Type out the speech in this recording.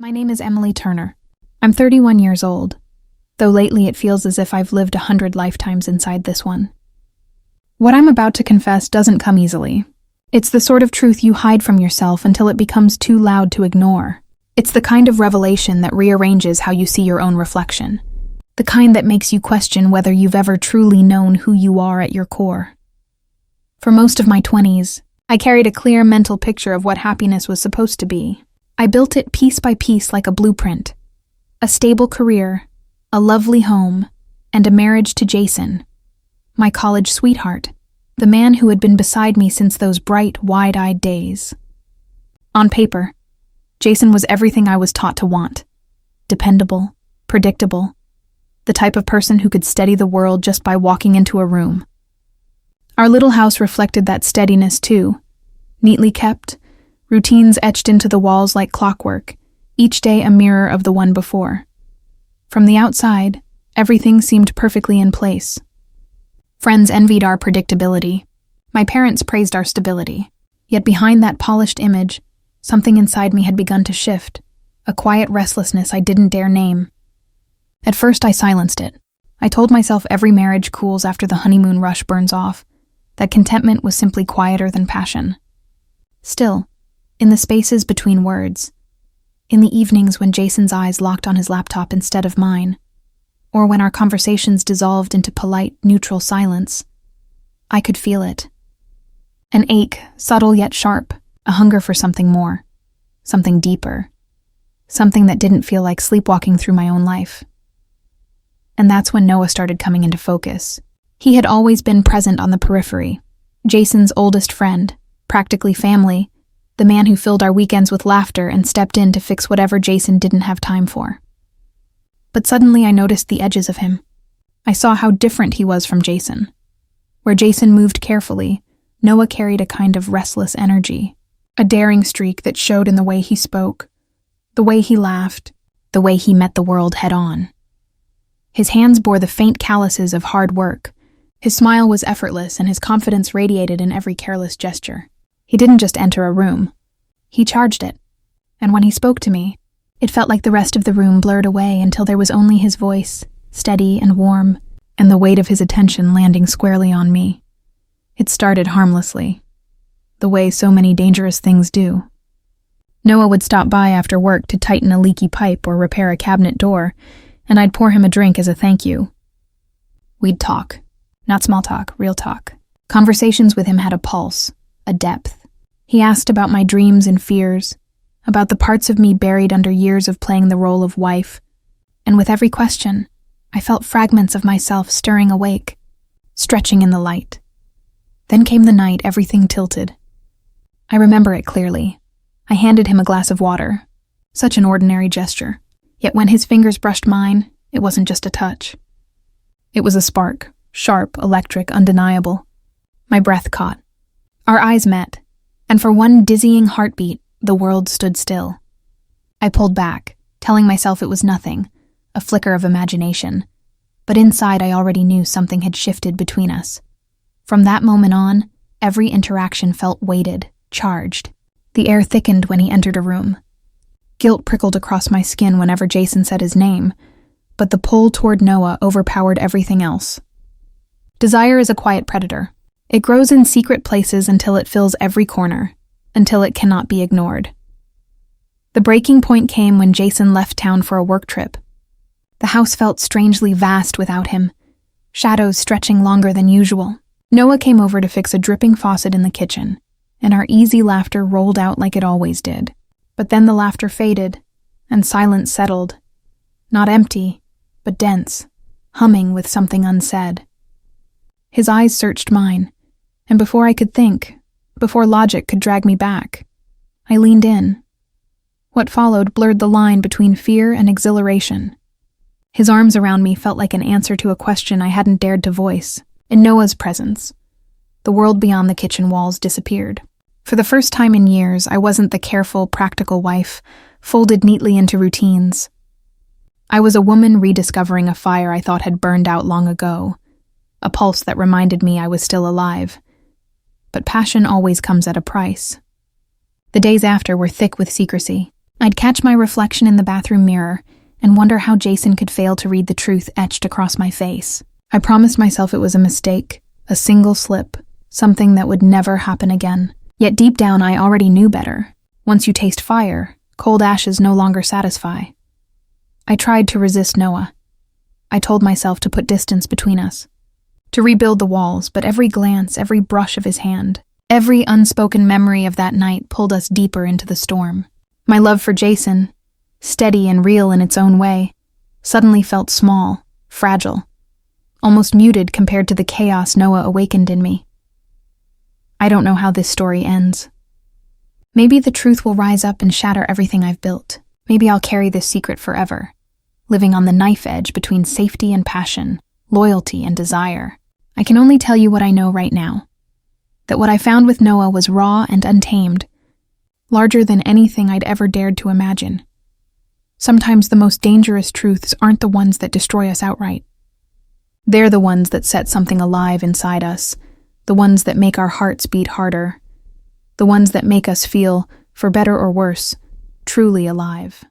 My name is Emily Turner. I'm 31 years old, though lately it feels as if I've lived 100 lifetimes inside this one. What I'm about to confess doesn't come easily. It's the sort of truth you hide from yourself until it becomes too loud to ignore. It's the kind of revelation that rearranges how you see your own reflection. The kind that makes you question whether you've ever truly known who you are at your core. For most of my 20s, I carried a clear mental picture of what happiness was supposed to be. I built it piece by piece like a blueprint. A stable career, a lovely home, and a marriage to Jason, my college sweetheart, the man who had been beside me since those bright, wide-eyed days. On paper, Jason was everything I was taught to want. Dependable, predictable, the type of person who could steady the world just by walking into a room. Our little house reflected that steadiness too, neatly kept, routines etched into the walls like clockwork, each day a mirror of the one before. From the outside, everything seemed perfectly in place. Friends envied our predictability. My parents praised our stability. Yet behind that polished image, something inside me had begun to shift, a quiet restlessness I didn't dare name. At first I silenced it. I told myself every marriage cools after the honeymoon rush burns off, that contentment was simply quieter than passion. Still, in the spaces between words, in the evenings when Jason's eyes locked on his laptop instead of mine, or when our conversations dissolved into polite, neutral silence, I could feel it. An ache, subtle yet sharp, a hunger for something more, something deeper, something that didn't feel like sleepwalking through my own life. And that's when Noah started coming into focus. He had always been present on the periphery, Jason's oldest friend, practically family, the man who filled our weekends with laughter and stepped in to fix whatever Jason didn't have time for. But suddenly I noticed the edges of him. I saw how different he was from Jason. Where Jason moved carefully, Noah carried a kind of restless energy, a daring streak that showed in the way he spoke, the way he laughed, the way he met the world head-on. His hands bore the faint calluses of hard work. His smile was effortless and his confidence radiated in every careless gesture. He didn't just enter a room. He charged it. And when he spoke to me, it felt like the rest of the room blurred away until there was only his voice, steady and warm, and the weight of his attention landing squarely on me. It started harmlessly, the way so many dangerous things do. Noah would stop by after work to tighten a leaky pipe or repair a cabinet door, and I'd pour him a drink as a thank you. We'd talk. Not small talk, real talk. Conversations with him had a pulse, a depth. He asked about my dreams and fears, about the parts of me buried under years of playing the role of wife, and with every question, I felt fragments of myself stirring awake, stretching in the light. Then came the night everything tilted. I remember it clearly. I handed him a glass of water, such an ordinary gesture, yet when his fingers brushed mine, it wasn't just a touch. It was a spark, sharp, electric, undeniable. My breath caught. Our eyes met, and for one dizzying heartbeat, the world stood still. I pulled back, telling myself it was nothing, a flicker of imagination. But inside I already knew something had shifted between us. From that moment on, every interaction felt weighted, charged. The air thickened when he entered a room. Guilt prickled across my skin whenever Jason said his name, but the pull toward Noah overpowered everything else. Desire is a quiet predator. It grows in secret places until it fills every corner, until it cannot be ignored. The breaking point came when Jason left town for a work trip. The house felt strangely vast without him, shadows stretching longer than usual. Noah came over to fix a dripping faucet in the kitchen, and our easy laughter rolled out like it always did. But then the laughter faded, and silence settled. Not empty, but dense, humming with something unsaid. His eyes searched mine, and before I could think, before logic could drag me back, I leaned in. What followed blurred the line between fear and exhilaration. His arms around me felt like an answer to a question I hadn't dared to voice. In Noah's presence, the world beyond the kitchen walls disappeared. For the first time in years, I wasn't the careful, practical wife, folded neatly into routines. I was a woman rediscovering a fire I thought had burned out long ago, a pulse that reminded me I was still alive. But passion always comes at a price. The days after were thick with secrecy, I'd catch my reflection in the bathroom mirror and wonder how Jason could fail to read the truth etched across my face. I promised myself it was a mistake, a single slip, something that would never happen again. Yet deep down, I already knew better. Once you taste fire, cold ashes no longer satisfy. I tried to resist Noah. I told myself to put distance between us, to rebuild the walls, but every glance, every brush of his hand, every unspoken memory of that night pulled us deeper into the storm. My love for Jason, steady and real in its own way, suddenly felt small, fragile, almost muted compared to the chaos Noah awakened in me. I don't know how this story ends. Maybe the truth will rise up and shatter everything I've built. Maybe I'll carry this secret forever, living on the knife edge between safety and passion, loyalty and desire. I can only tell you what I know right now. That what I found with Noah was raw and untamed, larger than anything I'd ever dared to imagine. Sometimes the most dangerous truths aren't the ones that destroy us outright. They're the ones that set something alive inside us, the ones that make our hearts beat harder, the ones that make us feel, for better or worse, truly alive.